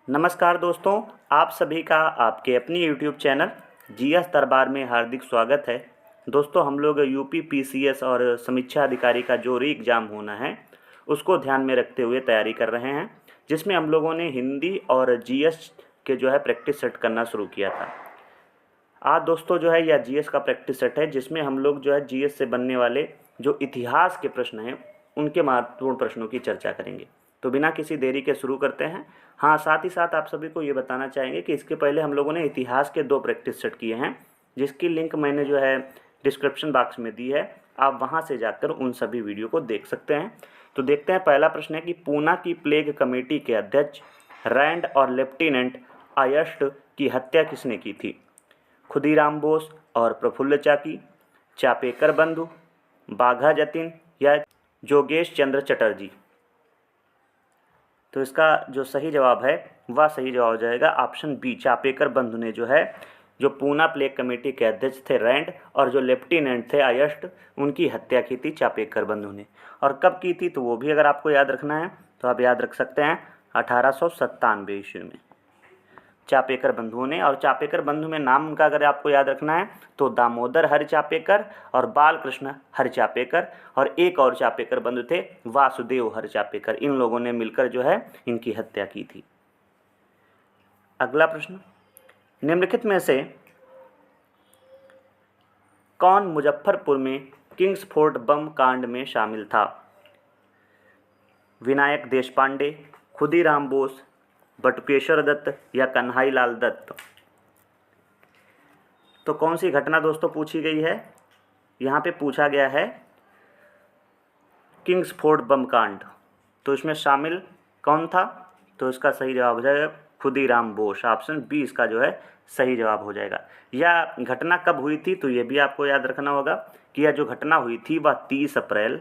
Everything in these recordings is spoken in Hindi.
नमस्कार दोस्तों, आप सभी का आपके अपनी YouTube चैनल जीएस दरबार में हार्दिक स्वागत है। दोस्तों, हम लोग यूपी पीसीएस और समीक्षा अधिकारी का जो री एग्ज़ाम होना है उसको ध्यान में रखते हुए तैयारी कर रहे हैं, जिसमें हम लोगों ने हिंदी और जीएस के प्रैक्टिस सेट करना शुरू किया था। आज दोस्तों यह जीएस का प्रैक्टिस सेट है, जिसमें हम लोग जीएस से बनने वाले जो इतिहास के प्रश्न हैं उनके महत्वपूर्ण प्रश्नों की चर्चा करेंगे। तो बिना किसी देरी के शुरू करते हैं। हाँ, साथ ही साथ आप सभी को ये बताना चाहेंगे कि इसके पहले हम लोगों ने इतिहास के 2 प्रैक्टिस सेट किए हैं, जिसकी लिंक मैंने डिस्क्रिप्शन बॉक्स में दी है। आप वहाँ से जाकर उन सभी वीडियो को देख सकते हैं। तो देखते हैं, पहला प्रश्न है कि पूना की प्लेग कमेटी के अध्यक्ष रैंड और लेफ्टिनेंट आयस्ट की हत्या किसने की थी? खुदीराम बोस और प्रफुल्ल चाकी, चापेकर बंधु, बाघा जतिन या जोगेश चंद्र चटर्जी? तो इसका जो सही जवाब है वह सही जवाब हो जाएगा ऑप्शन बी, चापेकर बंधु ने जो पूना प्लेग कमेटी के अध्यक्ष थे रैंड और जो लेफ्टिनेंट थे आयस्ट, उनकी हत्या की थी चापेकर बंधु ने। और कब की थी तो वो भी अगर आपको याद रखना है तो आप याद रख सकते हैं 1897 ईस्वी में चापेकर बंधुओं ने। और चापेकर बंधु में नाम उनका अगर आपको याद रखना है तो दामोदर हरि चापेकर और बालकृष्ण हरि चापेकर, और एक और चापेकर बंधु थे वासुदेव हरि चापेकर। इन लोगों ने मिलकर इनकी हत्या की थी। अगला प्रश्न, निम्नलिखित में से कौन मुजफ्फरपुर में किंग्स फोर्ट बम कांड में शामिल था? विनायक देशपांडे, खुदीराम बोस, बटुकेश्वर दत्त या कन्हई लाल दत्त? तो कौन सी घटना दोस्तों पूछी गई है? यहाँ पे पूछा गया है किंग्स फोर्ट बम कांड। तो इसमें शामिल कौन था? तो इसका सही जवाब हो जाएगा खुदीराम बोस। ऑप्शन बी इसका सही जवाब हो जाएगा। यह घटना कब हुई थी तो ये भी आपको याद रखना होगा कि यह जो घटना हुई थी वह 30 अप्रैल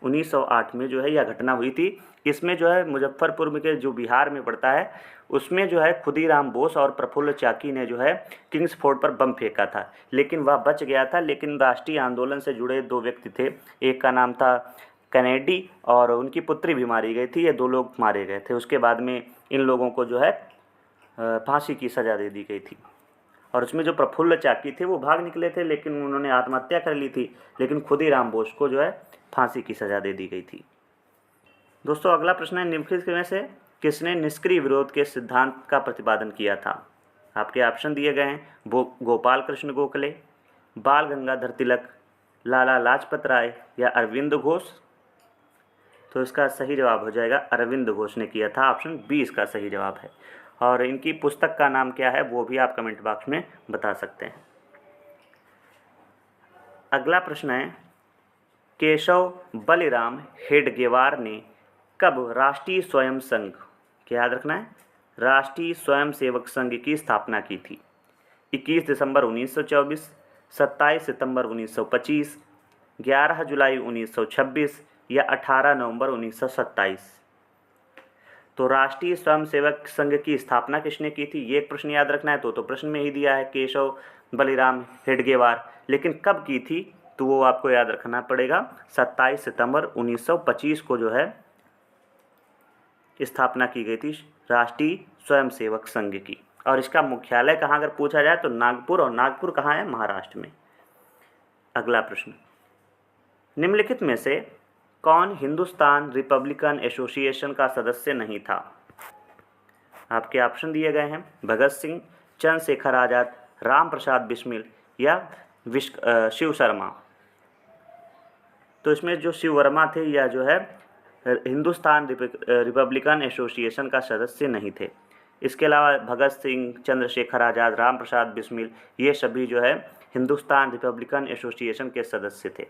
1908 में यह घटना हुई थी। इसमें मुजफ्फरपुर में के जो बिहार में पड़ता है उसमें खुदीराम बोस और प्रफुल्ल चाकी ने किंग्स फोर्ट पर बम फेंका था, लेकिन वह बच गया था। लेकिन राष्ट्रीय आंदोलन से जुड़े 2 व्यक्ति थे, एक का नाम था कैनेडी और उनकी पुत्री भी मारी गई थी। ये 2 लोग मारे गए थे। उसके बाद में इन लोगों को फांसी की सज़ा दे दी गई थी। और उसमें जो प्रफुल्ल चाकी थे वो भाग निकले थे, लेकिन उन्होंने आत्महत्या कर ली थी। लेकिन खुदीराम बोस को फांसी की सज़ा दे दी गई थी। दोस्तों, अगला प्रश्न है, निम्नलिखित में से किसने निष्क्रिय विरोध के सिद्धांत का प्रतिपादन किया था? आपके ऑप्शन दिए गए हैं, गोपाल कृष्ण गोखले, बाल गंगाधर तिलक, लाला लाजपत राय या अरविंद घोष? तो इसका सही जवाब हो जाएगा अरविंद घोष ने किया था। ऑप्शन बी इसका सही जवाब है। और इनकी पुस्तक का नाम क्या है वो भी आप कमेंट बॉक्स में बता सकते हैं। अगला प्रश्न है, केशव बलिराम हेडगेवार ने कब राष्ट्रीय स्वयं संघ, क्या याद रखना है, राष्ट्रीय स्वयं सेवक संघ की स्थापना की थी? 21 दिसंबर 1924, 27 सितंबर 1925, 11 जुलाई 1926 या 18 नवंबर 1927? तो राष्ट्रीय स्वयंसेवक संघ की स्थापना किसने की थी, ये एक प्रश्न याद रखना है। तो प्रश्न में ही दिया है केशव बलिराम हेडगेवार, लेकिन कब की थी तो वो आपको याद रखना पड़ेगा। 27 सितंबर 1925 को स्थापना की गई थी राष्ट्रीय स्वयंसेवक संघ की। और इसका मुख्यालय कहाँ अगर पूछा जाए तो नागपुर, और नागपुर कहाँ है? महाराष्ट्र में। अगला प्रश्न, निम्नलिखित में से कौन हिंदुस्तान रिपब्लिकन एसोसिएशन का सदस्य नहीं था? आपके ऑप्शन दिए गए हैं, भगत सिंह, चंद्रशेखर आज़ाद, राम प्रसाद बिस्मिल या शिव शर्मा? तो इसमें जो शिव वर्मा थे यह हिंदुस्तान रिपब्लिकन एसोसिएशन का सदस्य नहीं थे। इसके अलावा भगत सिंह, चंद्रशेखर आज़ाद, राम प्रसाद बिस्मिल ये सभी हिंदुस्तान रिपब्लिकन एसोसिएशन के सदस्य थे।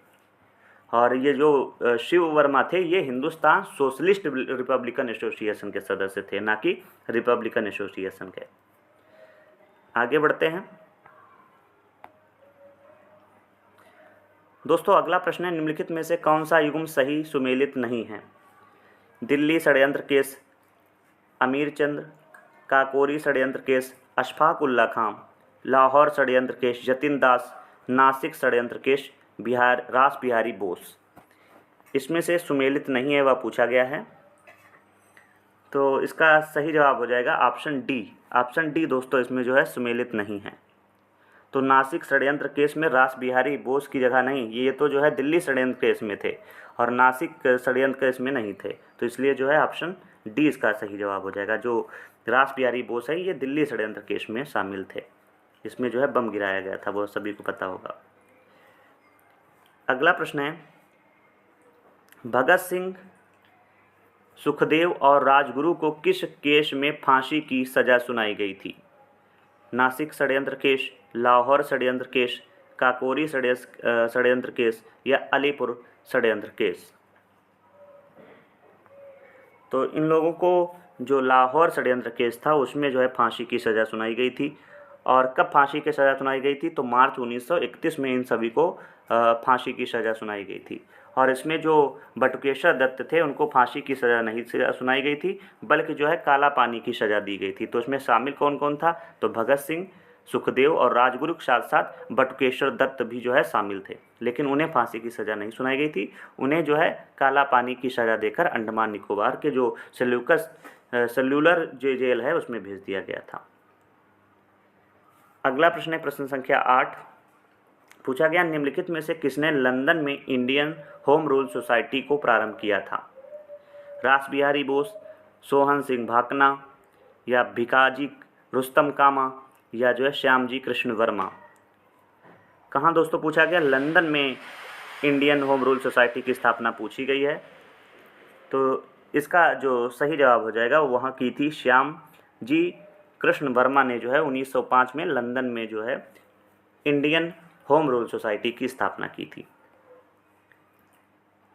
और ये जो शिव वर्मा थे ये हिंदुस्तान सोशलिस्ट रिपब्लिकन एसोसिएशन के सदस्य थे, ना कि रिपब्लिकन एसोसिएशन के। आगे बढ़ते हैं दोस्तों, अगला प्रश्न है, निम्नलिखित में से कौन सा युग्म सही सुमेलित नहीं है? दिल्ली षड्यंत्र केस अमीर चंद्र, काकोरी षड्यंत्र केस अशफाक उल्ला खां, लाहौर षड्यंत्र केस जतिन दास, नासिक षड्यंत्र केस रास बिहारी बोस? इसमें से सुमेलित नहीं है वह पूछा गया है। तो इसका सही जवाब हो जाएगा ऑप्शन डी। ऑप्शन डी दोस्तों इसमें जो है सुमेलित नहीं है। तो नासिक षड्यंत्र केस में रास बिहारी बोस की जगह नहीं, ये तो जो है दिल्ली षड्यंत्र केस में थे और नासिक षड्यंत्र केस में नहीं थे, तो इसलिए जो है ऑप्शन डी इसका सही जवाब हो जाएगा। जो रास बिहारी बोस है ये दिल्ली षड्यंत्र केस में शामिल थे, इसमें जो है बम गिराया गया था, वो सभी को पता होगा। अगला प्रश्न है, भगत सिंह, सुखदेव और राजगुरु को किस केस में फांसी की सजा सुनाई गई थी? नासिक षड्यंत्र केस, लाहौर षड्यंत्र केस, काकोरी षड्यंत्र केस या अलीपुर षड्यंत्र केस? तो इन लोगों को जो लाहौर षड्यंत्र केस था उसमें जो है फांसी की सज़ा सुनाई गई थी। और कब फांसी की सज़ा सुनाई गई थी? तो मार्च 1931 में इन सभी को फांसी की सज़ा सुनाई गई थी। और इसमें जो बटुकेश्वर दत्त थे उनको फांसी की सज़ा नहीं सुनाई गई थी, बल्कि जो है काला पानी की सज़ा दी गई थी। तो इसमें शामिल कौन कौन था? तो भगत सिंह, सुखदेव और राजगुरु के साथ साथ बटुकेश्वर दत्त भी जो है शामिल थे, लेकिन उन्हें फांसी की सज़ा नहीं सुनाई गई थी। उन्हें जो है काला पानी की सज़ा देकर अंडमान निकोबार के जो सेल्यूलर जेल है उसमें भेज दिया गया था। अगला प्रश्न है प्रश्न संख्या 8। पूछा गया, निम्नलिखित में से किसने लंदन में इंडियन होम रूल सोसाइटी को प्रारंभ किया था? रास बिहारी बोस, सोहन सिंह भाकना या भिकाजी रुस्तम कामा या जो है श्यामजी कृष्ण वर्मा? कहाँ दोस्तों पूछा गया? लंदन में इंडियन होम रूल सोसाइटी की स्थापना पूछी गई है। तो इसका जो सही जवाब हो जाएगा वो वहाँ की थी श्यामजी कृष्ण वर्मा ने जो है 1905 में लंदन में जो है इंडियन होम रूल सोसाइटी की स्थापना की थी।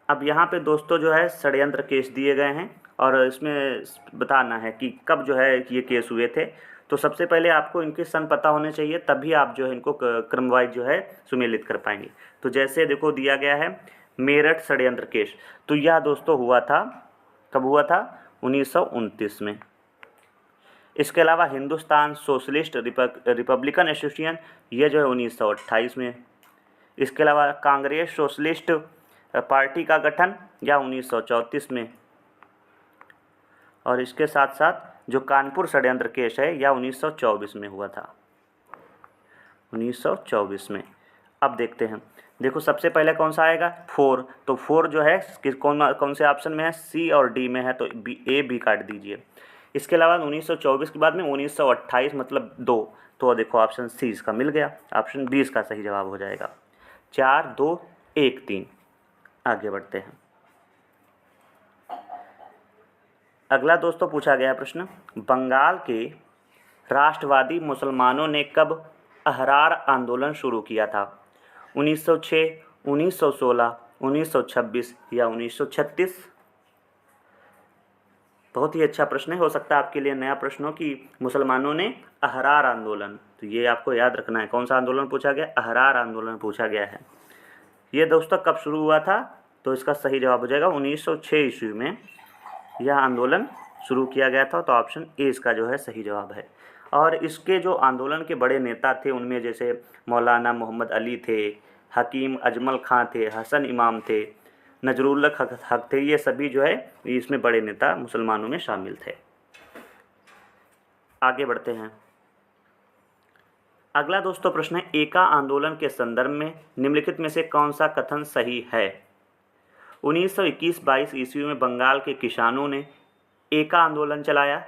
अब यहाँ पे दोस्तों जो है षड्यंत्र केस दिए गए हैं और इसमें बताना है कि कब जो है ये केस हुए थे। तो सबसे पहले आपको इनके सन पता होने चाहिए, तभी आप जो है इनको क्रमवाइज जो है सुमेलित कर पाएंगे। तो जैसे देखो दिया गया है मेरठ षड्यंत्र केस, तो यह दोस्तों हुआ था, कब हुआ था? 1929 में। इसके अलावा हिंदुस्तान सोशलिस्ट रिपब्लिकन एसोसिएशन, ये जो है 1928 में। इसके अलावा कांग्रेस सोशलिस्ट पार्टी का गठन या 1934 में। और इसके साथ साथ जो कानपुर षड्यंत्र केस है यह 1924 में हुआ था, 1924 में। अब देखते हैं, देखो सबसे पहले कौन सा आएगा? 4। तो 4 जो है कौन से ऑप्शन में है? सी और डी में है, तो ए बी काट दीजिए। इसके अलावा 1924 के बाद में 1928 मतलब 2, तो देखो ऑप्शन सी इसका मिल गया, ऑप्शन बी इसका सही जवाब हो जाएगा। 4 2 1 3। आगे बढ़ते हैं। अगला दोस्तों पूछा गया प्रश्न, बंगाल के राष्ट्रवादी मुसलमानों ने कब अहरार आंदोलन शुरू किया था? 1906, 1916, 1926 या 1936? बहुत ही अच्छा प्रश्न है, हो सकता है आपके लिए नया प्रश्न हो कि मुसलमानों ने अहरार आंदोलन, तो ये आपको याद रखना है। कौन सा आंदोलन पूछा गया? अहरार आंदोलन पूछा गया है। ये दोस्तों कब शुरू हुआ था? तो इसका सही जवाब हो जाएगा 1906 ईस्वी में यह आंदोलन शुरू किया गया था, तो ऑप्शन ए इसका जो है सही जवाब है। और इसके जो आंदोलन के बड़े नेता थे उनमें जैसे मौलाना मोहम्मद अली थे, हकीम अजमल खां थे, हसन इमाम थे, नजरुल हक थे, ये सभी जो है इसमें बड़े नेता मुसलमानों में शामिल थे। आगे बढ़ते हैं। अगला दोस्तों प्रश्न है, एका आंदोलन के संदर्भ में निम्नलिखित में से कौन सा कथन सही है? 1921-22 ईस्वी में बंगाल के किसानों ने एका आंदोलन चलाया।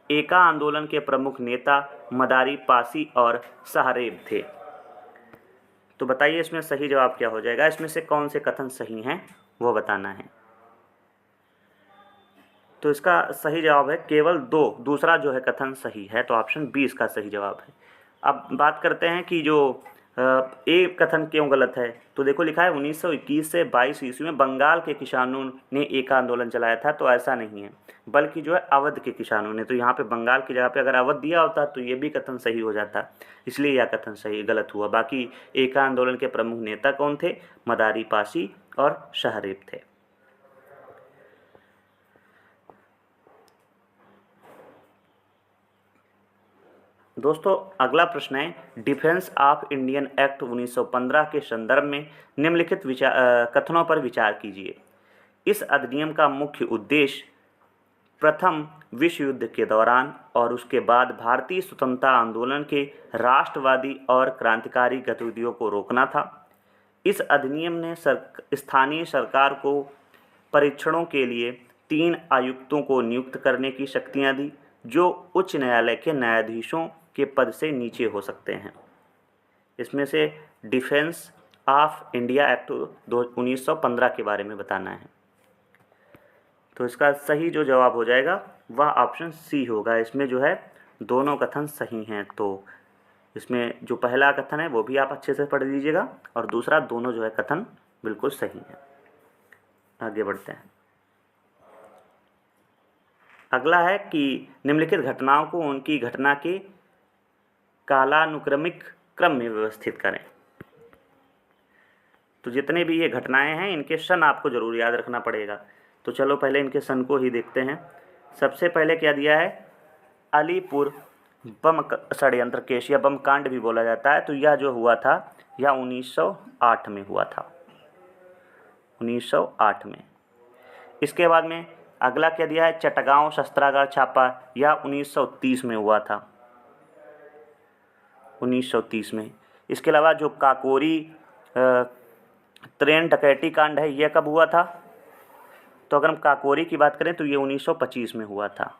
एका आंदोलन के प्रमुख नेता मदारी पासी और साहरेब थे। तो बताइए इसमें सही जवाब क्या हो जाएगा? इसमें से कौन से कथन सही हैं वो बताना है। तो इसका सही जवाब है केवल 2, दूसरा जो है कथन सही है, तो ऑप्शन बी इसका सही जवाब है। अब बात करते हैं कि जो एक कथन क्यों गलत है। तो देखो लिखा है 1921 से 22 ईस्वी में बंगाल के किसानों ने एक आंदोलन चलाया था, तो ऐसा नहीं है, बल्कि जो है अवध के किसानों ने। तो यहाँ पे बंगाल की जगह पे अगर अवध दिया होता तो ये भी कथन सही हो जाता, इसलिए यह कथन सही गलत हुआ। बाकी एक आंदोलन के प्रमुख नेता कौन थे? मदारी पासी और साहरेब थे। दोस्तों अगला प्रश्न है, डिफेंस ऑफ इंडियन एक्ट 1915 के संदर्भ में निम्नलिखित कथनों पर विचार कीजिए। इस अधिनियम का मुख्य उद्देश्य प्रथम विश्व युद्ध के दौरान और उसके बाद भारतीय स्वतंत्रता आंदोलन के राष्ट्रवादी और क्रांतिकारी गतिविधियों को रोकना था। इस अधिनियम ने स्थानीय सरकार को परीक्षणों के लिए 3 आयुक्तों को नियुक्त करने की शक्तियां दी, जो उच्च न्यायालय के न्यायाधीशों के पद से नीचे हो सकते हैं। इसमें से डिफेंस ऑफ इंडिया एक्ट 1915 के बारे में बताना है। तो इसका सही जो जवाब हो जाएगा वह ऑप्शन सी होगा। इसमें जो है दोनों कथन सही हैं। तो इसमें जो पहला कथन है वो भी आप अच्छे से पढ़ लीजिएगा और दूसरा दोनों जो है कथन बिल्कुल सही है। आगे बढ़ते हैं। अगला है कि निम्नलिखित घटनाओं को उनकी घटना के कालानुक्रमिक क्रम में व्यवस्थित करें। तो जितने भी ये घटनाएं हैं इनके सन आपको जरूर याद रखना पड़ेगा। तो चलो पहले इनके सन को ही देखते हैं। सबसे पहले क्या दिया है, अलीपुर बम षड्यंत्र केस या बम कांड भी बोला जाता है। तो यह जो हुआ था यह 1908 में हुआ था, 1908 में। इसके बाद में अगला क्या दिया है, चटगांव शस्त्रागार छापा, यह 1930 में हुआ था, 1930 में। इसके अलावा जो काकोरी ट्रेन डकैती कांड है यह कब हुआ था, तो अगर हम काकोरी की बात करें तो ये 1925 में हुआ था।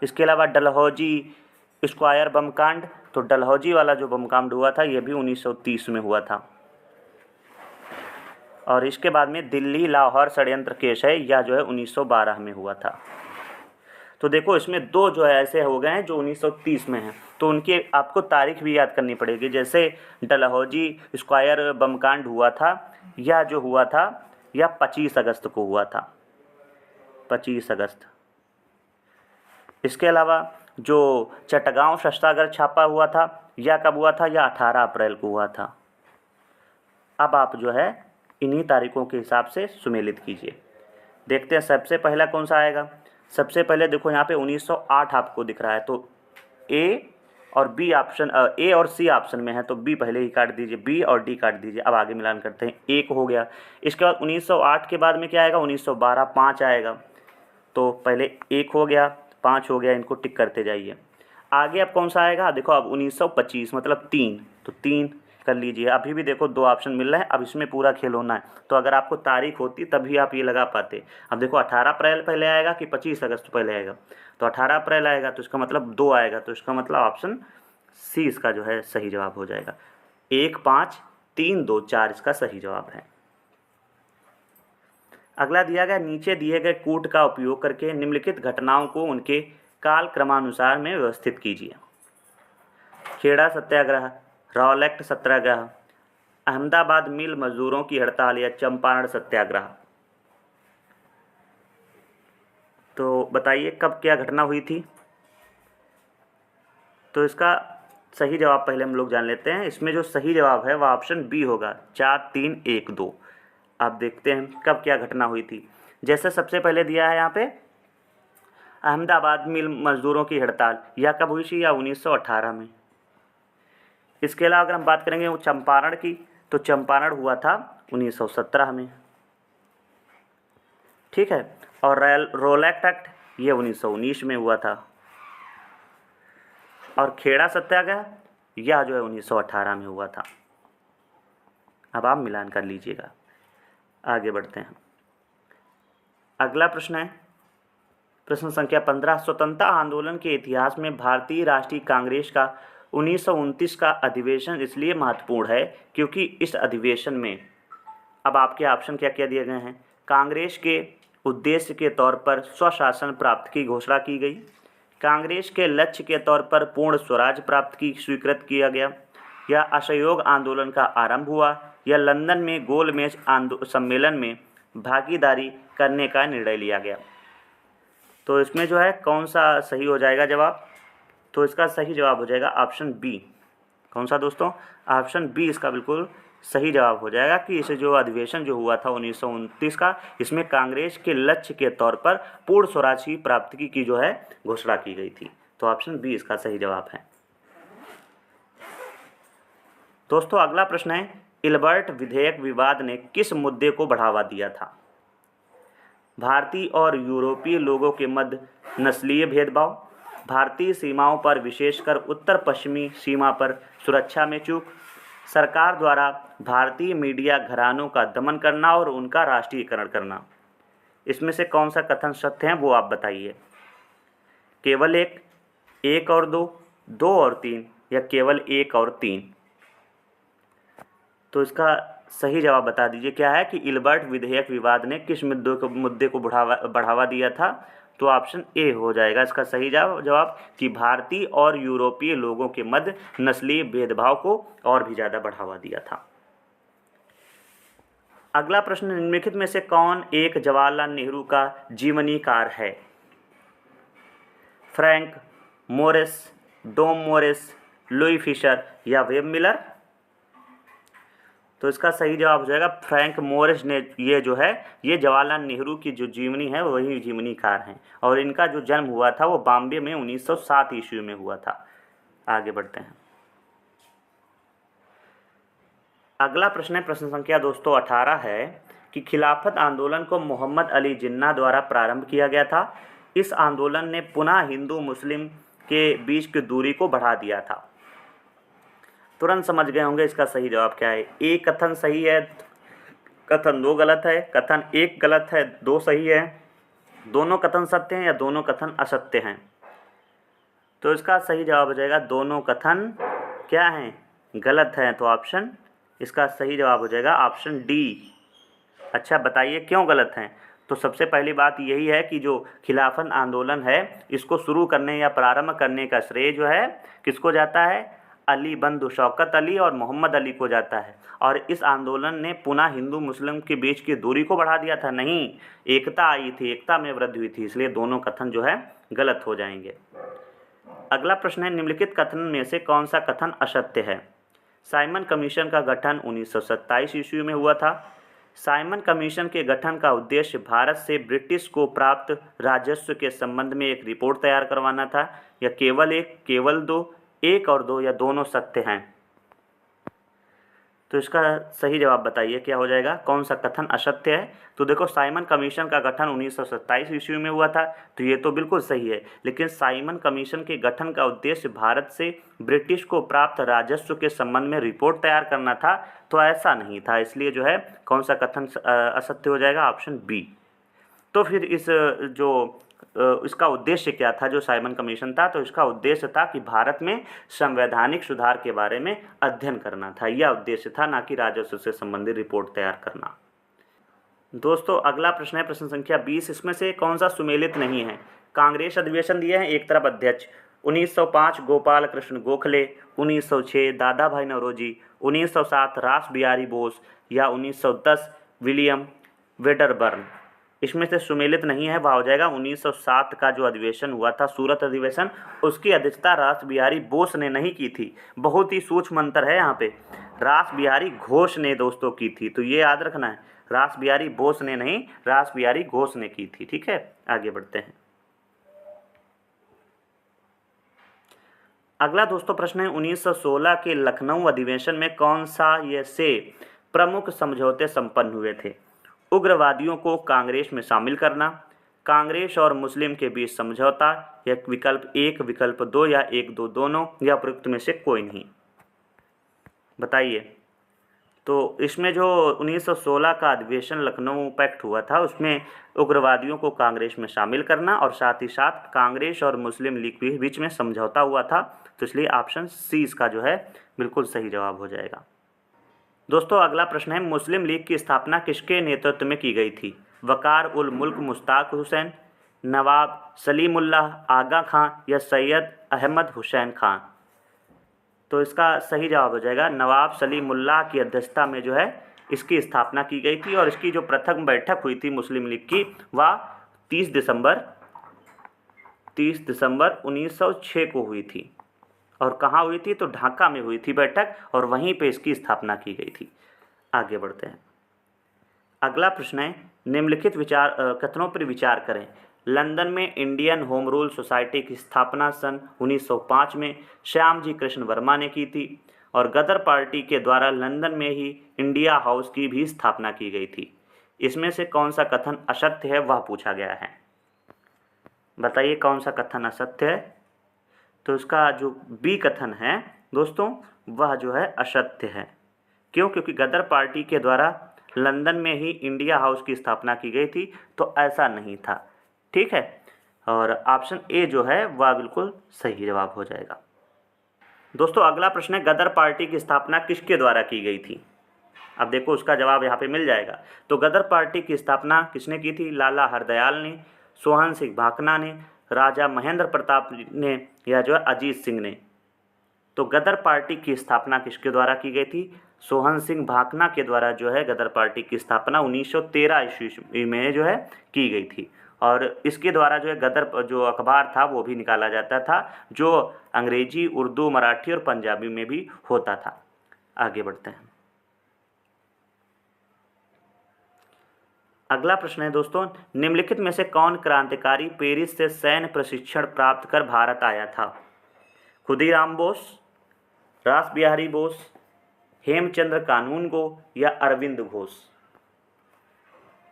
इसके अलावा डलहौजी स्क्वायर बम कांड, तो डलहौजी वाला जो बम कांड हुआ था यह भी 1930 में हुआ था। और इसके बाद में दिल्ली लाहौर षड्यंत्र केस है, यह जो है 1912 में हुआ था। तो देखो इसमें दो जो है ऐसे हो गए हैं जो 1930 में हैं, तो उनकी आपको तारीख भी याद करनी पड़ेगी। जैसे डलहौजी स्क्वायर बम कांड हुआ था, यह जो हुआ था यह 25 अगस्त को हुआ था, 25 अगस्त। इसके अलावा जो चटगांव शस्त्रागार छापा हुआ था यह कब हुआ था, यह 18 अप्रैल को हुआ था। अब आप जो है इन्हीं तारीखों के हिसाब से सुमेलित कीजिए। देखते हैं सबसे पहला कौन सा आएगा। सबसे पहले देखो यहाँ पे 1908 आपको दिख रहा है, तो ए और बी ऑप्शन, ए और सी ऑप्शन में है, तो बी पहले ही काट दीजिए, बी और डी काट दीजिए। अब आगे मिलान करते हैं, एक हो गया। इसके बाद 1908 के बाद में क्या आएगा, 1912 5 आएगा। तो पहले एक हो गया, 5 हो गया, इनको टिक करते जाइए। आगे अब कौन सा आएगा, देखो अब 1925 मतलब 3, तो 3 कर लीजिए। अभी भी देखो 2 ऑप्शन मिल रहे हैं, अब इसमें पूरा खेल होना है। तो अगर आपको तारीख होती तभी आप ये लगा पाते। अब देखो 18 अप्रैल पहले आएगा कि 25 अगस्त पहले आएगा, तो 18 अप्रैल आएगा, तो इसका मतलब 2 आएगा, तो इसका मतलब ऑप्शन सी इसका जो है सही जवाब हो जाएगा। 1 5 3 2 4 इसका सही जवाब है। अगला दिया गया, नीचे दिए गए कूट का उपयोग करके निम्नलिखित घटनाओं को उनके काल क्रमानुसार में व्यवस्थित कीजिए। खेड़ा सत्याग्रह, रॉलेट सत्याग्रह, अहमदाबाद मिल मजदूरों की हड़ताल या चंपारण सत्याग्रह। तो बताइए कब क्या घटना हुई थी। तो इसका सही जवाब पहले हम लोग जान लेते हैं। इसमें जो सही जवाब है वह ऑप्शन बी होगा, 4 3 1 2। आप देखते हैं कब क्या घटना हुई थी। जैसे सबसे पहले दिया है यहाँ पे अहमदाबाद मिल मजदूरों की हड़ताल, यह कब हुई थी, या 1918 में। इसके अलावा अगर हम बात करेंगे वो चंपारण की, तो चंपारण हुआ था 1917 में, ठीक है। और रोलेट एक्ट ये 1919 में हुआ था। और खेड़ा सत्याग्रह यह जो है 1918 में हुआ था। अब आप मिलान कर लीजिएगा। आगे बढ़ते हैं। अगला प्रश्न है प्रश्न संख्या 15। स्वतंत्रता आंदोलन के इतिहास में भारतीय राष्ट्रीय कांग्रेस का 1929 का अधिवेशन इसलिए महत्वपूर्ण है क्योंकि इस अधिवेशन में, अब आपके ऑप्शन क्या क्या दिए गए हैं, कांग्रेस के उद्देश्य के तौर पर स्वशासन प्राप्त की घोषणा की गई, कांग्रेस के लक्ष्य के तौर पर पूर्ण स्वराज प्राप्त की स्वीकृत किया गया, या असहयोग आंदोलन का आरंभ हुआ, या लंदन में गोलमेज सम्मेलन में भागीदारी करने का निर्णय लिया गया। तो इसमें जो है कौन सा सही हो जाएगा जवाब, तो इसका सही जवाब हो जाएगा ऑप्शन बी। कौन सा दोस्तों, ऑप्शन बी इसका बिल्कुल सही जवाब हो जाएगा कि इसे जो अधिवेशन जो हुआ था 1929 का, इसमें कांग्रेस के लक्ष्य के तौर पर पूर्ण स्वराज की प्राप्ति की जो है घोषणा की गई थी। तो ऑप्शन बी इसका सही जवाब है। दोस्तों अगला प्रश्न है, इल्बर्ट विधेयक विवाद ने किस मुद्दे को बढ़ावा दिया था। भारतीय और यूरोपीय लोगों के मध्य नस्लीय भेदभाव, भारतीय सीमाओं पर विशेषकर उत्तर पश्चिमी सीमा पर सुरक्षा में चूक, सरकार द्वारा भारतीय मीडिया घरानों का दमन करना और उनका राष्ट्रीयकरण करना। इसमें से कौन सा कथन सत्य है वो आप बताइए। केवल एक, एक और दो, दो और तीन, या केवल एक और तीन। तो इसका सही जवाब बता दीजिए क्या है कि इल्बर्ट विधेयक विवाद ने किस मुद्दे को बढ़ावा दिया था। तो ऑप्शन ए हो जाएगा इसका सही जवाब कि भारतीय और यूरोपीय लोगों के मध्य नस्लीय भेदभाव को और भी ज़्यादा बढ़ावा दिया था। अगला प्रश्न, निम्नलिखित में से कौन एक जवाहरलाल नेहरू का जीवनीकार है? फ्रैंक मोरिस, डॉम मोरिस, लुई फिशर या वेब मिलर। तो इसका सही जवाब हो जाएगा फ्रैंक मोरिस ने ये जो है ये जवाहरलाल नेहरू की जो जीवनी है वही जीवनीकार हैं और इनका जो जन्म हुआ था वो बॉम्बे में 1907 ईस्वी में हुआ था। आगे बढ़ते हैं। अगला प्रश्न है प्रश्न संख्या दोस्तों 18 है कि खिलाफत आंदोलन को मोहम्मद अली जिन्ना द्वारा प्रारंभ किया गया था। इस आंदोलन ने पुनः हिंदू मुस्लिम के बीच की दूरी को बढ़ा दिया था। तुरंत समझ गए होंगे इसका सही जवाब क्या है। एक कथन सही है, कथन दो गलत है, कथन एक गलत है, दो सही है, दोनों कथन सत्य हैं या दोनों कथन असत्य हैं। तो इसका सही जवाब हो जाएगा दोनों कथन क्या हैं, गलत हैं। तो ऑप्शन इसका सही जवाब हो जाएगा ऑप्शन डी। अच्छा बताइए क्यों गलत हैं। तो सबसे पहली बात यही है कि जो खिलाफत आंदोलन है इसको शुरू करने या प्रारंभ करने का श्रेय जो है किसको जाता है, अली बंधु शौकत अली और मोहम्मद अली को जाता है। और इस आंदोलन ने पुनः हिंदू मुस्लिम के बीच की दूरी को बढ़ा दिया था, नहीं एकता आई थी, एकता में वृद्धि हुई थी, इसलिए दोनों कथन जो है गलत हो जाएंगे। अगला प्रश्न है निम्नलिखित कथन में से कौन सा कथन असत्य है? साइमन कमीशन का गठन 1927 ईस्वी में हुआ था। साइमन कमीशन के गठन का उद्देश्य भारत से ब्रिटिश को प्राप्त राजस्व के संबंध में एक रिपोर्ट तैयार करवाना था। या केवल एक, केवल दो, एक और दो, या दोनों सत्य हैं। तो इसका सही जवाब बताइए क्या हो जाएगा, कौन सा कथन असत्य है। तो देखो साइमन कमीशन का गठन 1927 ईस्वी में हुआ था, तो ये तो बिल्कुल सही है। लेकिन साइमन कमीशन के गठन का उद्देश्य भारत से ब्रिटिश को प्राप्त राजस्व के संबंध में रिपोर्ट तैयार करना था, तो ऐसा नहीं था, इसलिए जो है कौन सा कथन असत्य हो जाएगा, ऑप्शन बी। तो फिर इसका उद्देश्य क्या था जो साइमन कमीशन था? तो इसका उद्देश्य था कि भारत में संवैधानिक सुधार के बारे में अध्ययन करना था, यह उद्देश्य था, ना कि राजस्व से संबंधित रिपोर्ट तैयार करना। दोस्तों अगला प्रश्न है प्रश्न संख्या 20। इसमें से कौन सा सुमेलित नहीं है? कांग्रेस अधिवेशन दिए हैं एक तरफ अध्यक्ष 1905 गोपाल कृष्ण गोखले, 1906 दादा भाई नौरोजी, 1907 रास बिहारी बोस या 1910 विलियम वेडरबर्न। इसमें से सुमेलित नहीं है, वह हो जाएगा 1907 का जो अधिवेशन हुआ था सूरत अधिवेशन, उसकी अध्यक्षता रास बिहारी बोस ने नहीं की थी। बहुत ही सूक्ष्म अंतर है यहाँ पे, रास बिहारी घोष ने दोस्तों की थी, तो ये याद रखना है, रास बिहारी बोस ने नहीं, रास बिहारी घोष ने की थी। ठीक है, आगे बढ़ते हैं। अगला दोस्तों प्रश्न है 1916 के लखनऊ अधिवेशन में कौन सा ये से प्रमुख समझौते संपन्न हुए थे? उग्रवादियों को कांग्रेस में शामिल करना, कांग्रेस और मुस्लिम के बीच समझौता, या विकल्प एक, विकल्प दो, या एक दो दोनों, या उपरोक्त में से कोई नहीं। बताइए। तो इसमें जो 1916 का अधिवेशन लखनऊ पैक्ट हुआ था उसमें उग्रवादियों को कांग्रेस में शामिल करना और साथ ही साथ कांग्रेस और मुस्लिम लीग के बीच में समझौता हुआ था, तो इसलिए ऑप्शन सी इसका जो है बिल्कुल सही जवाब हो जाएगा। दोस्तों अगला प्रश्न है मुस्लिम लीग की स्थापना किसके नेतृत्व में की गई थी? वकार उल मुल्क मुश्ताक हुसैन, नवाब सलीमुल्लाह आगा खां, या सैयद अहमद हुसैन खां। तो इसका सही जवाब हो जाएगा नवाब सलीमुल्लाह की अध्यक्षता में जो है इसकी स्थापना की गई थी और इसकी जो प्रथम बैठक हुई थी मुस्लिम लीग की वह 30 दिसंबर 1906 को हुई थी। और कहाँ हुई थी? तो ढाका में हुई थी बैठक और वहीं पे इसकी स्थापना की गई थी। आगे बढ़ते हैं। अगला प्रश्न है निम्नलिखित कथनों पर विचार करें। लंदन में इंडियन होम रूल सोसाइटी की स्थापना सन 1905 में श्यामजी कृष्ण वर्मा ने की थी और गदर पार्टी के द्वारा लंदन में ही इंडिया हाउस की भी स्थापना की गई थी। इसमें से कौन सा कथन असत्य है वह पूछा गया है। बताइए कौन सा कथन असत्य है। तो इसका जो बी कथन है दोस्तों वह जो है असत्य है। क्यों? क्योंकि गदर पार्टी के द्वारा लंदन में ही इंडिया हाउस की स्थापना की गई थी, तो ऐसा नहीं था। ठीक है, और ऑप्शन ए जो है वह बिल्कुल सही जवाब हो जाएगा। दोस्तों अगला प्रश्न है, गदर पार्टी की स्थापना किसके द्वारा की गई थी? अब देखो उसका जवाब यहाँ पे मिल जाएगा। तो गदर पार्टी की स्थापना किसने की थी? लाला हरदयाल ने, सोहन सिंह भाकना ने, राजा महेंद्र प्रताप ने, या जो है अजीत सिंह ने। तो गदर पार्टी की स्थापना किसके द्वारा की गई थी? सोहन सिंह भाकना के द्वारा जो है गदर पार्टी की स्थापना 1913 ईस्वी में जो है की गई थी। और इसके द्वारा जो है गदर जो अखबार था वो भी निकाला जाता था, जो अंग्रेजी, उर्दू, मराठी और पंजाबी में भी होता था। आगे बढ़ते हैं। अगला प्रश्न है दोस्तों, निम्नलिखित में से कौन क्रांतिकारी पेरिस से सैन्य प्रशिक्षण प्राप्त कर भारत आया था? खुदीराम बोस, रास बिहारी बोस, हेमचंद्र कानूनगो या अरविंद घोष?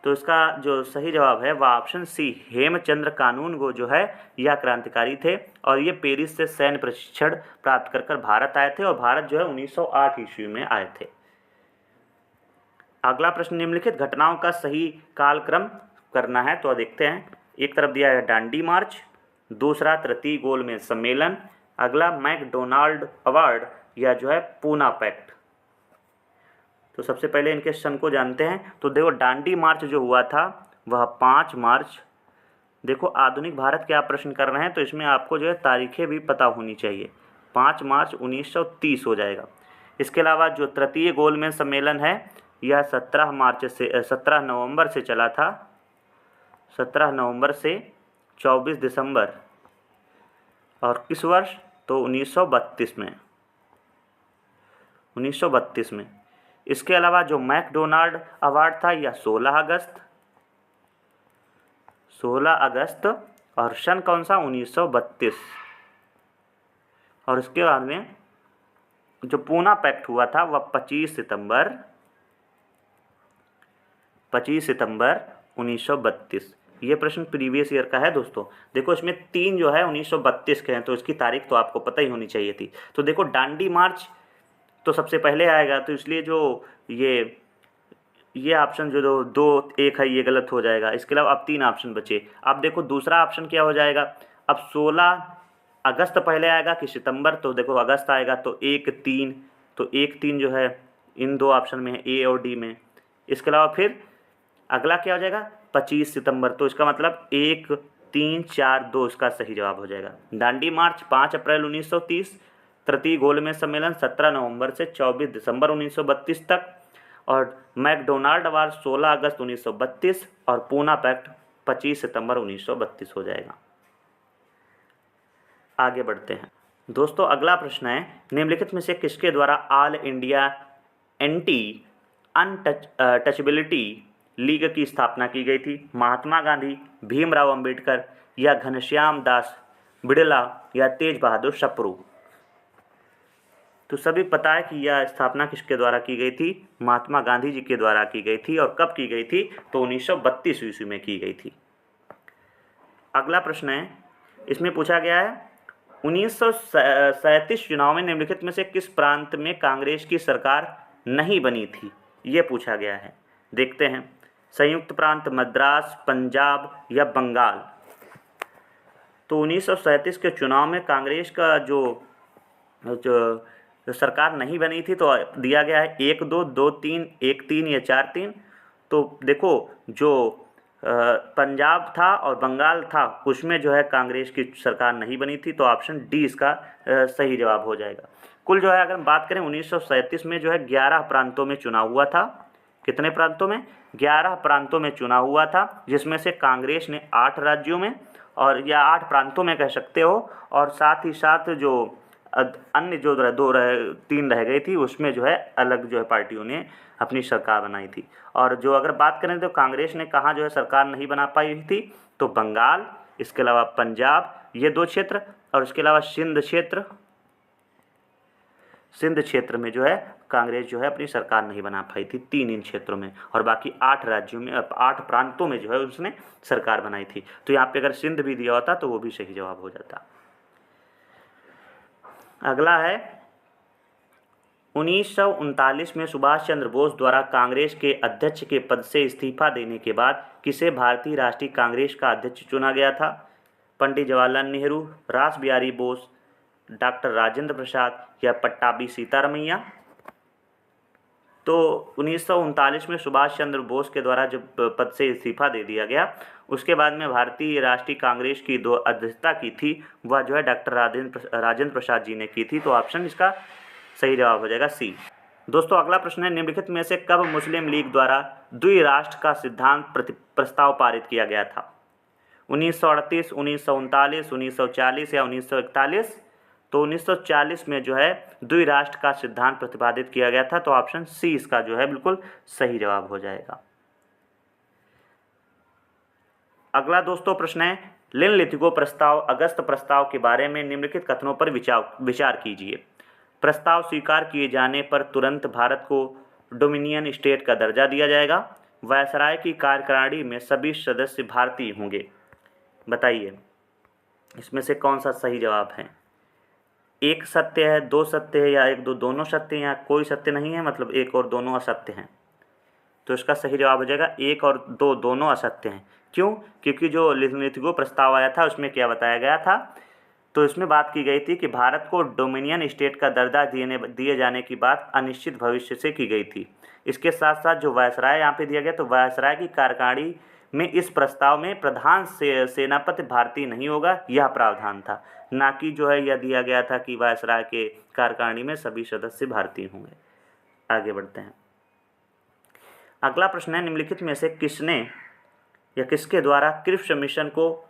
तो इसका जो सही जवाब है वह ऑप्शन सी, हेमचंद्र कानूनगो जो है यह क्रांतिकारी थे और ये पेरिस से सैन्य प्रशिक्षण प्राप्त कर भारत आए थे और भारत जो है 1908 ईस्वी में आए थे। अगला प्रश्न, निम्नलिखित घटनाओं का सही कालक्रम करना है। तो देखते हैं। एक तरफ दिया है डांडी मार्च, दूसरा तृतीय गोलमेज सम्मेलन, अगला मैकडोनाल्ड अवार्ड या जो है पूना पैक्ट। तो सबसे पहले इनके सन को जानते हैं। तो देखो डांडी मार्च जो हुआ था वह 5 मार्च। देखो आधुनिक भारत के आप प्रश्न कर रहे हैं तो इसमें आपको जो है तारीखें भी पता होनी चाहिए। 5 मार्च 1930 हो जाएगा। इसके अलावा जो तृतीय गोलमेज सम्मेलन है यह 17 नवंबर से चला था, 17 नवंबर से 24 दिसंबर, और किस वर्ष? तो 1932 में, 1932 में। इसके अलावा जो मैकडोनाल्ड अवार्ड था यह 16 अगस्त और सन कौन सा? 1932। और इसके बाद में जो पूना पैक्ट हुआ था वह 25 सितंबर 1932। ये प्रश्न प्रीवियस ईयर का है दोस्तों। देखो इसमें 3 जो है 1932 के हैं, तो इसकी तारीख तो आपको पता ही होनी चाहिए थी। तो देखो डांडी मार्च तो सबसे पहले आएगा, तो इसलिए जो ये ऑप्शन जो 2 1 है ये गलत हो जाएगा। इसके अलावा अब 3 ऑप्शन बचे। अब देखो दूसरा ऑप्शन क्या हो जाएगा? अब 16 अगस्त पहले आएगा कि सितंबर? तो देखो अगस्त आएगा, तो 1-3, तो 1-3 जो है इन 2 ऑप्शन में है, ए और डी में। इसके अलावा फिर अगला क्या हो जाएगा? 25 सितंबर। तो इसका मतलब 1, 3, 4, 2 इसका सही जवाब हो जाएगा। डांडी मार्च 5 अप्रैल 1930, तृतीय गोलमेज सम्मेलन 17 नवंबर से 24 दिसंबर 1932 तक, और मैकडोनाल्ड अवार्ड 16 अगस्त 1932 और पूना पैक्ट 25 सितंबर 1932 हो जाएगा। आगे बढ़ते हैं दोस्तों। अगला प्रश्न है, निम्नलिखित में से किसके द्वारा all India anti untouchability league की स्थापना की गई थी? महात्मा गांधी, भीमराव अंबेडकर या घनश्याम दास बिड़ला या तेज बहादुर सप्रू? तो सभी पता है कि यह स्थापना किसके द्वारा की गई थी? महात्मा गांधी जी के द्वारा की गई थी। और कब की गई थी? तो 1932 ईस्वी में की गई थी। अगला प्रश्न है, इसमें पूछा गया है 1937 चुनाव में निम्नलिखित में से किस प्रांत में कांग्रेस की सरकार नहीं बनी थी? ये पूछा गया है। देखते हैं। संयुक्त प्रांत, मद्रास, पंजाब या बंगाल? तो 1937 के चुनाव में कांग्रेस का जो सरकार नहीं बनी थी, तो दिया गया है 1-2, 2-3, 1-3 या 4-3। तो देखो जो पंजाब था और बंगाल था उसमें जो है कांग्रेस की सरकार नहीं बनी थी, तो ऑप्शन डी इसका सही जवाब हो जाएगा। कुल जो है अगर हम बात करें 1937 में जो है 11 प्रांतों में चुनाव हुआ था। कितने प्रांतों में? 11 प्रांतों में चुनाव हुआ था, जिसमें से कांग्रेस ने 8 राज्यों में और या 8 प्रांतों में कह सकते हो, और साथ ही साथ जो अन्य जो 3 रह गई थी उसमें जो है अलग जो है पार्टियों ने अपनी सरकार बनाई थी। और जो अगर बात करें तो कांग्रेस ने कहाँ जो है सरकार नहीं बना पाई थी? तो बंगाल, इसके अलावा पंजाब, ये 2 क्षेत्र, और इसके अलावा सिंध क्षेत्र में जो है कांग्रेस जो है अपनी सरकार नहीं बना पाई थी 3 इन क्षेत्रों में, और बाकी 8 राज्यों में 8 प्रांतों में जो है उसने सरकार बनाई थी। तो यहाँ पे अगर सिंध भी दिया होता तो वो भी सही जवाब हो जाता। अगला है 1939 में सुभाष चंद्र बोस द्वारा कांग्रेस के अध्यक्ष के पद से इस्तीफा देने के बाद किसे भारतीय राष्ट्रीय कांग्रेस का अध्यक्ष चुना गया था? पंडित जवाहरलाल नेहरू, रास बिहारी बोस, डॉक्टर राजेंद्र प्रसाद या पट्टाभी सीतारमैया? तो 1939 में सुभाष चंद्र बोस के द्वारा जब पद से इस्तीफा दे दिया गया, उसके बाद में भारतीय राष्ट्रीय कांग्रेस की जो अध्यक्षता की थी वह जो है डॉक्टर राजेंद्र प्रसाद जी ने की थी। तो ऑप्शन इसका सही जवाब हो जाएगा सी। दोस्तों अगला प्रश्न है, निम्नलिखित में से कब मुस्लिम लीग द्वारा द्विराष्ट्र का सिद्धांत प्रस्ताव पारित किया गया था? 1938, 1939, 1940 या 1941? तो 1940 में जो है द्विराष्ट्र का सिद्धांत प्रतिपादित किया गया था। तो ऑप्शन सी इसका जो है बिल्कुल सही जवाब हो जाएगा। अगला दोस्तों प्रश्न है, लिनलिथिगो प्रस्ताव अगस्त प्रस्ताव के बारे में निम्नलिखित कथनों पर विचार कीजिए। प्रस्ताव स्वीकार किए जाने पर तुरंत भारत को डोमिनियन स्टेट का दर्जा दिया जाएगा। वायसराय की कार्यकारिणी में सभी सदस्य भारतीय होंगे। बताइए इसमें से कौन सा सही जवाब है? एक सत्य है, दो सत्य है या एक दो दोनों सत्य हैं या कोई सत्य नहीं है, मतलब एक और दोनों असत्य हैं? तो इसका सही जवाब हो जाएगा एक और दो दोनों असत्य हैं। क्यों? क्योंकि जो लिनलिथिगो प्रस्ताव आया था उसमें क्या बताया गया था? तो इसमें बात की गई थी कि भारत को डोमिनियन स्टेट का दर्जा दिए जाने की बात अनिश्चित भविष्य से की गई थी। इसके साथ साथ जो वायसराय यहाँ पे दिया गया, तो वायसराय की कार्यकारिणी में इस प्रस्ताव में प्रधान सेनापति भारतीय नहीं होगा, यह प्रावधान था, ना कि जो है यह दिया गया था कि वायसराय के कार्यकारिणी में सभी सदस्य भारतीय होंगे। आगे बढ़ते हैं। अगला प्रश्न है, निम्नलिखित में से किसने या किसके द्वारा क्रिप्स मिशन को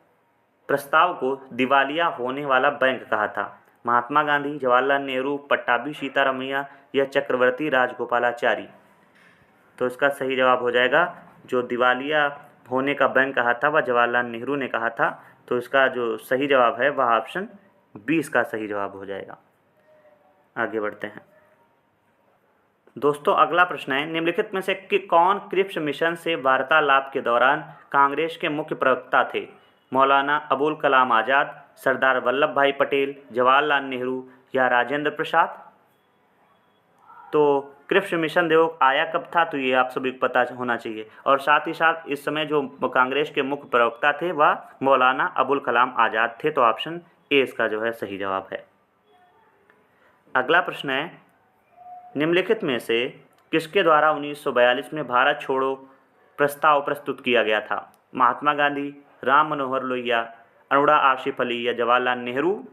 प्रस्ताव को दिवालिया होने वाला बैंक कहा था? महात्मा गांधी, जवाहरलाल नेहरू, पट्टाभी सीतारमैया या चक्रवर्ती राजगोपालाचारी? तो इसका सही जवाब हो जाएगा जो दिवालिया होने का बैंक कहा था वह जवाहरलाल नेहरू ने कहा था। तो इसका जो सही जवाब है वह ऑप्शन 20 का सही जवाब हो जाएगा। आगे बढ़ते हैं। दोस्तों अगला प्रश्न है, निम्नलिखित में से कौन क्रिप्स मिशन से वार्तालाप के दौरान कांग्रेस के मुख्य प्रवक्ता थे? मौलाना अबुल कलाम आज़ाद, सरदार वल्लभ भाई पटेल, जवाहरलाल नेहरू या राजेंद्र प्रसाद? तो क्रिप्स मिशन देखो आया कब था, तो ये आप सभी को पता होना चाहिए। और साथ ही साथ इस समय जो कांग्रेस के मुख्य प्रवक्ता थे वह मौलाना अबुल कलाम आज़ाद थे। तो ऑप्शन ए इसका जो है सही जवाब है। अगला प्रश्न है, निम्नलिखित में से किसके द्वारा 1942 में भारत छोड़ो प्रस्ताव प्रस्तुत किया गया था? महात्मा गांधी, राम मनोहर लोहिया, अरुणा आसिफ अली या जवाहरलाल नेहरू?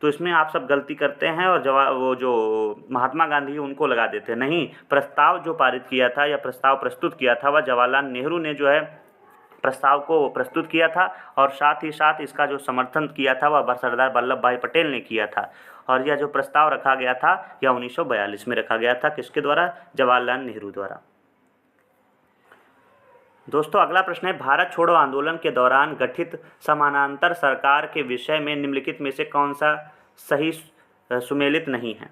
तो इसमें आप सब गलती करते हैं और वो जो महात्मा गांधी उनको लगा देते हैं। नहीं, प्रस्ताव जो पारित किया था या प्रस्ताव प्रस्तुत किया था वह जवाहरलाल नेहरू ने जो है प्रस्ताव को प्रस्तुत किया था, और साथ ही साथ इसका जो समर्थन किया था वह सरदार वल्लभ भाई पटेल ने किया था। और यह जो प्रस्ताव रखा गया था यह 1942 में रखा गया था। किसके द्वारा? जवाहरलाल नेहरू द्वारा। दोस्तों अगला प्रश्न है, भारत छोड़ो आंदोलन के दौरान गठित समानांतर सरकार के विषय में निम्नलिखित में से कौन सा सही सुमेलित नहीं है?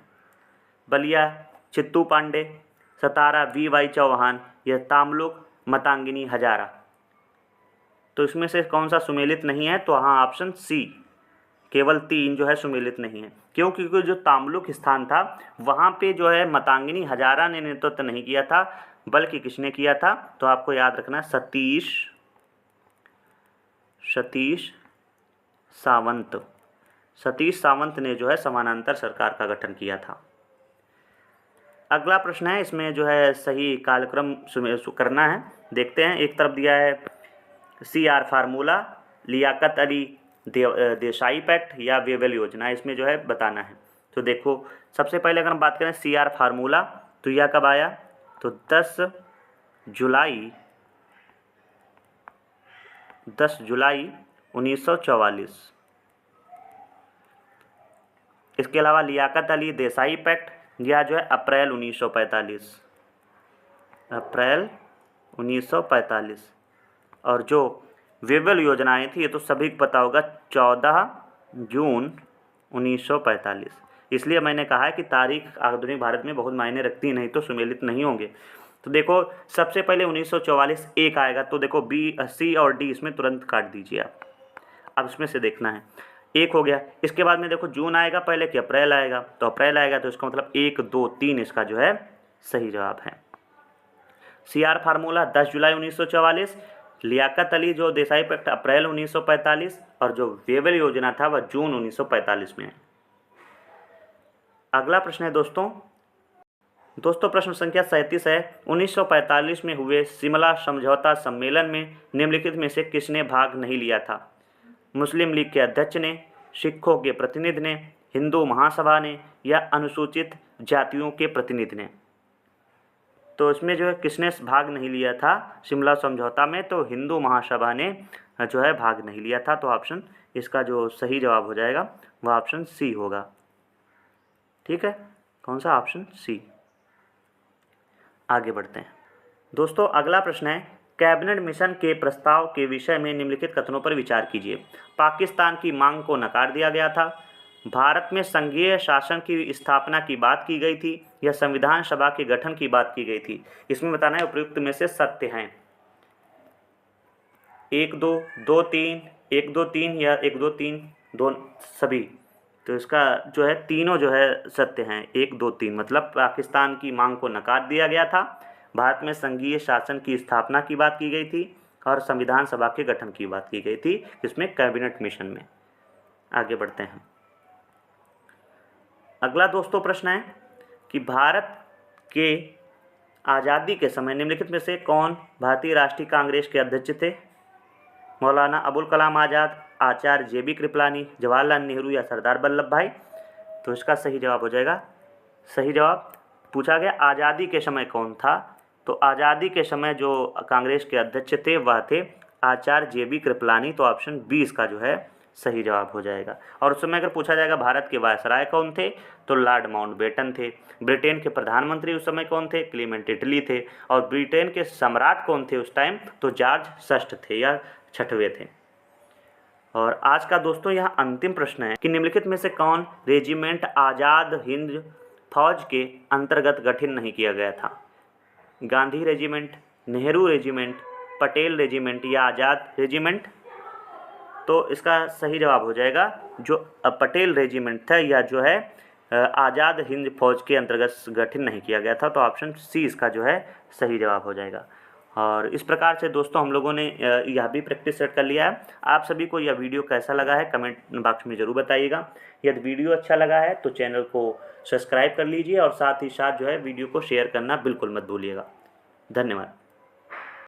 बलिया चित्तू पांडे, सतारा वी.वाई. चौहान या तामलुक मतांगिनी हजारा? तो इसमें से कौन सा सुमेलित नहीं है? तो हाँ ऑप्शन सी, केवल 3 जो है सुमेलित नहीं है। क्यों? क्योंकि जो तामलुक स्थान था वहाँ पे जो है मतांगिनी हजारा ने नेतृत्व नहीं किया था, बल्कि किसने किया था? तो आपको याद रखना सतीश सावंत ने जो है समानांतर सरकार का गठन किया था। अगला प्रश्न है, इसमें जो है सही कार्यक्रम करना है। देखते हैं, एक तरफ दिया है CR formula, Liaquat Ali Desai pact या वेवेल योजना, इसमें जो है बताना है। तो देखो सबसे पहले अगर हम बात करें CR फार्मूला, तो यह कब आया? तो 10 जुलाई 1944। इसके अलावा लियाकत अली देसाई पैक्ट यह जो है अप्रैल 1945। और जो वेवेल योजनाएं थी ये तो सभी को पता होगा, 14 जून 1945। इसलिए मैंने कहा है कि तारीख आधुनिक भारत में बहुत मायने रखती है, नहीं तो सुमेलित नहीं होंगे। तो देखो सबसे पहले 1944 एक आएगा, तो देखो बी, सी और डी इसमें तुरंत काट दीजिए आप। अब इसमें से देखना है, एक हो गया। इसके बाद में देखो जून आएगा पहले कि अप्रैल आएगा, तो अप्रैल आएगा तो इसका मतलब 1, 2, 3 इसका जो है सही जवाब है। CR फार्मूला 10 जुलाई 1944, लियाकत अली जो देसाई पैक्ट अप्रैल 1945 और जो वेवल योजना था वह जून 1945 में है। अगला प्रश्न है दोस्तों प्रश्न संख्या 37 है। 1945 में हुए शिमला समझौता सम्मेलन में निम्नलिखित में से किसने भाग नहीं लिया था? मुस्लिम लीग के अध्यक्ष ने, सिखों के प्रतिनिधि ने, हिंदू महासभा ने या अनुसूचित जातियों के प्रतिनिधि ने? तो इसमें जो है किसने भाग नहीं लिया था शिमला समझौता में? तो हिंदू महासभा ने जो है भाग नहीं लिया था। तो ऑप्शन इसका जो सही जवाब हो जाएगा वह ऑप्शन सी होगा। ठीक है, कौन सा? Option C. आगे बढ़ते हैं दोस्तों। अगला प्रश्न है, कैबिनेट मिशन के प्रस्ताव के विषय में निम्नलिखित कथनों पर विचार कीजिए। पाकिस्तान की मांग को नकार दिया गया था, भारत में संघीय शासन की स्थापना की बात की गई थी या संविधान सभा के गठन की बात की गई थी? इसमें बताना है उपयुक्त में से सत्य हैं। 1, 2, 2, 3, 1, 2, 3 या 1, 2, 3 2 सभी। तो इसका जो है तीनों जो है सत्य हैं। 1, 2, 3 मतलब पाकिस्तान की मांग को नकार दिया गया था, भारत में संघीय शासन की स्थापना की बात की गई थी और संविधान सभा के गठन की बात की गई थी, इसमें कैबिनेट मिशन में। आगे बढ़ते हैं। अगला दोस्तों प्रश्न है कि भारत के आज़ादी के समय निम्नलिखित में से कौन भारतीय राष्ट्रीय कांग्रेस के अध्यक्ष थे? मौलाना अबुल कलाम आज़ाद, आचार्य JB कृपलानी, जवाहरलाल नेहरू या सरदार वल्लभ भाई? तो इसका सही जवाब हो जाएगा, सही जवाब पूछा गया आज़ादी के समय कौन था, तो आज़ादी के समय जो कांग्रेस के अध्यक्ष थे वह थे आचार्य JB कृपलानी। तो ऑप्शन बी इसका जो है सही जवाब हो जाएगा। और उस समय अगर पूछा जाएगा भारत के वायसराय कौन थे, तो लॉर्ड माउंटबेटन थे। ब्रिटेन के प्रधानमंत्री उस समय कौन थे? क्लीमेंट इटली थे। और ब्रिटेन के सम्राट कौन थे उस टाइम? तो जॉर्ज षष्ठ थे या छठवें थे। और आज का दोस्तों यहाँ अंतिम प्रश्न है कि निम्नलिखित में से कौन रेजिमेंट आज़ाद हिंद फौज के अंतर्गत गठित नहीं किया गया था? Gandhi regiment, Nehru regiment, Patel regiment या आज़ाद रेजिमेंट? तो इसका सही जवाब हो जाएगा जो पटेल रेजिमेंट था या जो है आज़ाद हिंद फौज के अंतर्गत गठित नहीं किया गया था। तो ऑप्शन सी इसका जो है सही जवाब हो जाएगा। और इस प्रकार से दोस्तों हम लोगों ने यह भी प्रैक्टिस सेट कर लिया है। आप सभी को यह वीडियो कैसा लगा है कमेंट बॉक्स में ज़रूर बताइएगा। यदि वीडियो अच्छा लगा है तो चैनल को सब्सक्राइब कर लीजिए और साथ ही साथ जो है वीडियो को शेयर करना बिल्कुल मत भूलिएगा। धन्यवाद।